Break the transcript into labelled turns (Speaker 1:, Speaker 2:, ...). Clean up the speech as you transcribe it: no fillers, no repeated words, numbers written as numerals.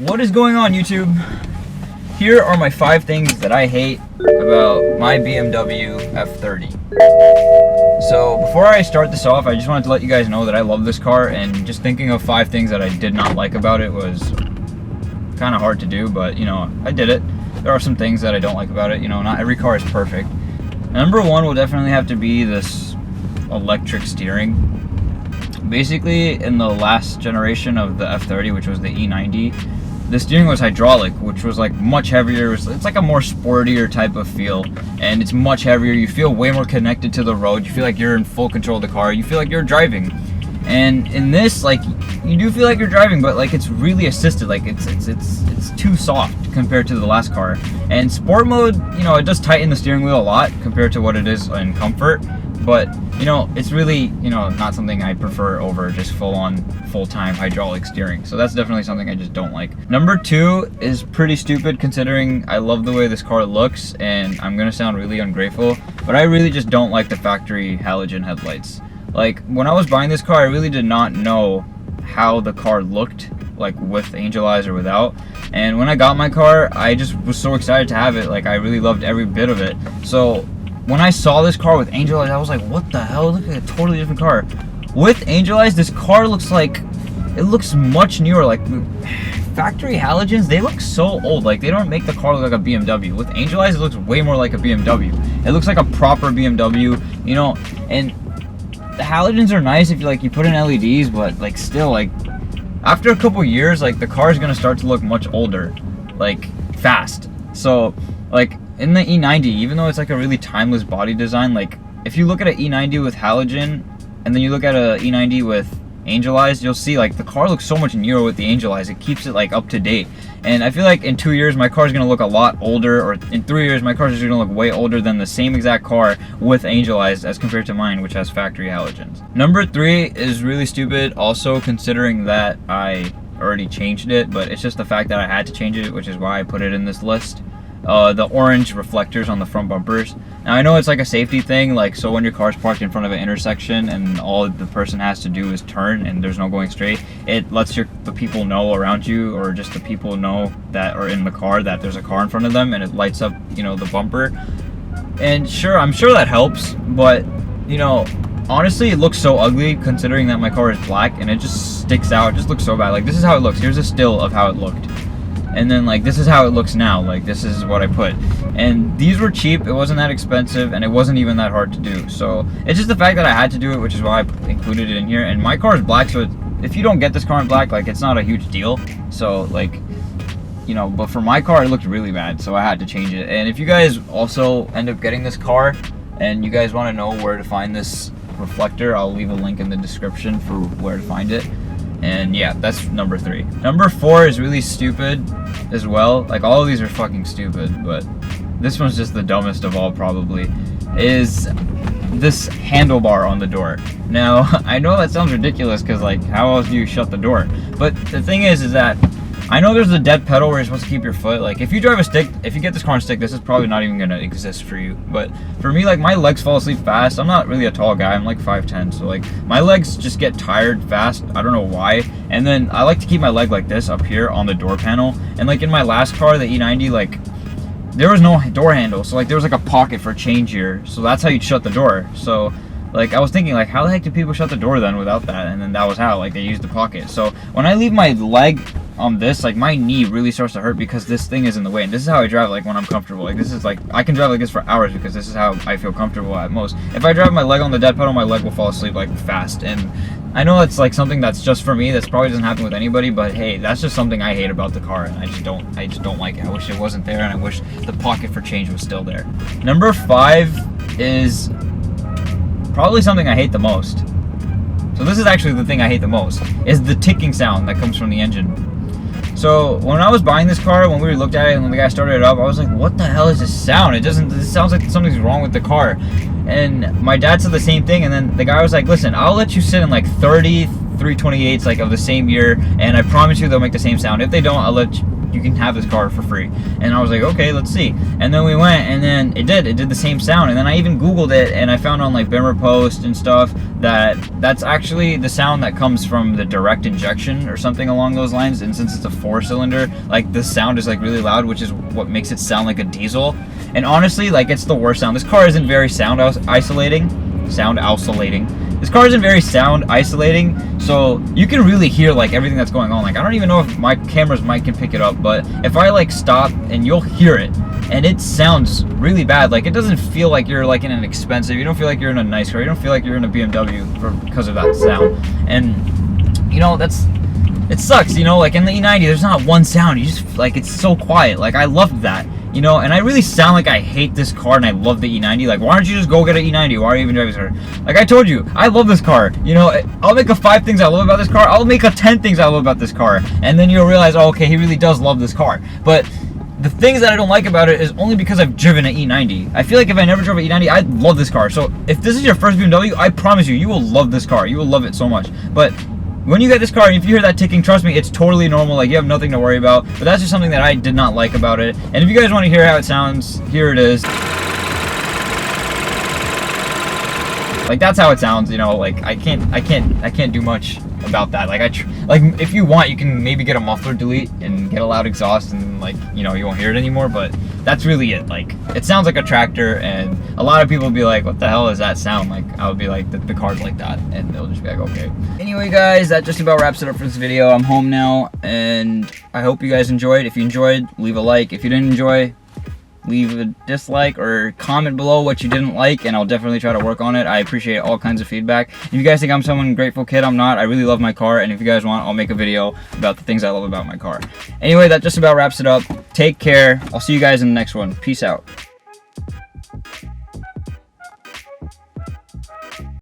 Speaker 1: What is going on, YouTube? Here are my 5 things that I hate about my BMW F30. So before I start this off, I just wanted to let you guys know that I love this car, and just thinking of 5 things that I did not like about it was kind of hard to do, but you know, I did it. There are some things that I don't like about it. You know, not every car is perfect. Number 1 will definitely have to be this electric steering. Basically, in the last generation of the F30, which was the E90, the steering was hydraulic, which was like much heavier. It's like a more sportier type of feel, and it's much heavier. You feel way more connected to the road. You feel like you're in full control of the car. You feel like you're driving. And in this, like, you do feel like you're driving, but like it's really assisted. Like it's too soft compared to the last car. And sport mode, you know, it does tighten the steering wheel a lot compared to what it is in comfort. But you know, it's really, you know, not something I prefer over just full-time hydraulic steering. So that's definitely something I just don't like. Number 2 is pretty stupid, considering I love the way this car looks, and I'm gonna sound really ungrateful, but I really just don't like the factory halogen headlights. Like, when I was buying this car, I really did not know how the car looked, like with angel eyes or without. And when I got my car, I just was so excited to have it. Like, I really loved every bit of it. So when I saw this car with angel eyes, I was like, what the hell? Look at a totally different car. With angel eyes, this car looks like, it looks much newer. Like, factory halogens, they look so old. Like, they don't make the car look like a BMW. With angel eyes, it looks way more like a BMW. It looks like a proper BMW, you know. And the halogens are nice if you put in LEDs, but like still, like after a couple years, like the car is gonna start to look much older, like fast. So like in the E90, even though it's like a really timeless body design, like if you look at an E90 with halogen and then you look at a E90 with angel eyes, you'll see like the car looks so much newer with the angel eyes. It keeps it like up to date. And I feel like in 2 years my car is gonna look a lot older, or in 3 years my car is gonna look way older than the same exact car with angel eyes as compared to mine, which has factory halogens. Number 3 is really stupid, also considering that I already changed it, but it's just the fact that I had to change it, which is why I put it in this list. The orange reflectors on the front bumpers. Now I know it's like a safety thing, like so when your car's parked in front of an intersection and all the person has to do is turn and there's no going straight, it lets the people know around you, or just the people know that are in the car, that there's a car in front of them, and it lights up, you know, the bumper. And sure, I'm sure that helps, but you know, honestly it looks so ugly considering that my car is black, and it just sticks out. It just looks so bad. Like, this is how it looks. Here's a still of how it looked. And then like this is how it looks now. Like, this is what I put, and these were cheap. It wasn't that expensive, and it wasn't even that hard to do. So it's just the fact that I had to do it, which is why I included it in here. And my car is black, so if you don't get this car in black, like, it's not a huge deal. So like, you know, but for my car it looked really bad, so I had to change it. And if you guys also end up getting this car and you guys want to know where to find this reflector, I'll leave a link in the description for where to find it. And yeah, that's number 3. Number 4 is really stupid as well. Like, all of these are fucking stupid, but this one's just the dumbest of all probably, is this handlebar on the door. Now, I know that sounds ridiculous because, like, how else do you shut the door? But the thing is that I know there's a dead pedal where you're supposed to keep your foot. Like, if you drive a stick, if you get this car on stick, this is probably not even gonna exist for you. But for me, like, my legs fall asleep fast. I'm not really a tall guy. I'm like 5'10", so like my legs just get tired fast. I don't know why. And then I like to keep my leg like this up here on the door panel. And like in my last car, the E90, like there was no door handle, so like there was like a pocket for change here. So that's how you'd shut the door. So like I was thinking, like, how the heck do people shut the door then without that? And then that was how, like, they used the pocket. So when I leave my leg on this, like, my knee really starts to hurt because this thing is in the way. And this is how I drive, like, when I'm comfortable. Like, this is like, I can drive like this for hours because this is how I feel comfortable at most. If I drive my leg on the dead pedal, my leg will fall asleep like fast. And I know it's like something that's just for me. That's probably doesn't happen with anybody, but hey, that's just something I hate about the car, and I just don't like it. I wish it wasn't there, and I wish the pocket for change was still there. Number 5 is probably something I hate the most. So this is actually the thing I hate the most, is the ticking sound that comes from the engine. So when I was buying this car, when we looked at it and when the guy started it up, I was like, what the hell is this sound? It sounds like something's wrong with the car. And my dad said the same thing, and then the guy was like, listen, I'll let you sit in like 30, 328s like of the same year, and I promise you they'll make the same sound. If they don't, I'll let you can have this car for free. And I was like, okay, let's see. And then we went, and then it did the same sound. And then I even Googled it, and I found on like Bimmer Post and stuff that that's actually the sound that comes from the direct injection or something along those lines. And since it's a 4-cylinder, like the sound is like really loud, which is what makes it sound like a diesel. And honestly, like it's the worst sound. This car isn't very sound isolating. This car isn't very sound isolating, so you can really hear like everything that's going on. Like I don't even know if my camera's mic can pick it up, but if I like stop and you'll hear it, and it sounds really bad. Like it doesn't feel like you're like in an expensive, you don't feel like you're in a nice car, you don't feel like you're in a BMW because of that sound. And you know, it sucks, you know, like in the E90 there's not one sound, you just like, it's so quiet. Like I loved that, you know, and I really sound like I hate this car and I love the E90. Like why don't you just go get an E90? Why are you even driving this car? Like I told you, I love this car, you know. I'll make a 5 things I love about this car, I'll make a 10 things I love about this car, and then you'll realize, oh, okay, he really does love this car. But the things that I don't like about it is only because I've driven an E90. I feel like if I never drove an E90, I'd love this car. So if this is your first BMW, I promise you, you will love this car. You will love it so much. But when you get this car, and if you hear that ticking, trust me, it's totally normal. Like, you have nothing to worry about. But that's just something that I did not like about it. And if you guys want to hear how it sounds, here it is. Like, that's how it sounds, you know. Like, I can't do much about that. Like, like if you want, you can maybe get a muffler delete and get a loud exhaust, and like, you know, you won't hear it anymore. But that's really it. Like, it sounds like a tractor, and a lot of people will be like, what the hell is that sound? Like, I would be like, the car's like that, and they'll just be like, okay. Anyway guys, that just about wraps it up for this video. I'm home now, and I hope you guys enjoyed. If you enjoyed, leave a like. If you didn't enjoy, leave a dislike or comment below what you didn't like, and I'll definitely try to work on it. I appreciate all kinds of feedback. If you guys think I'm someone grateful kid, I'm not. I really love my car, and if you guys want, I'll make a video about the things I love about my car. Anyway, that just about wraps it up. Take care. I'll see you guys in the next one. Peace out.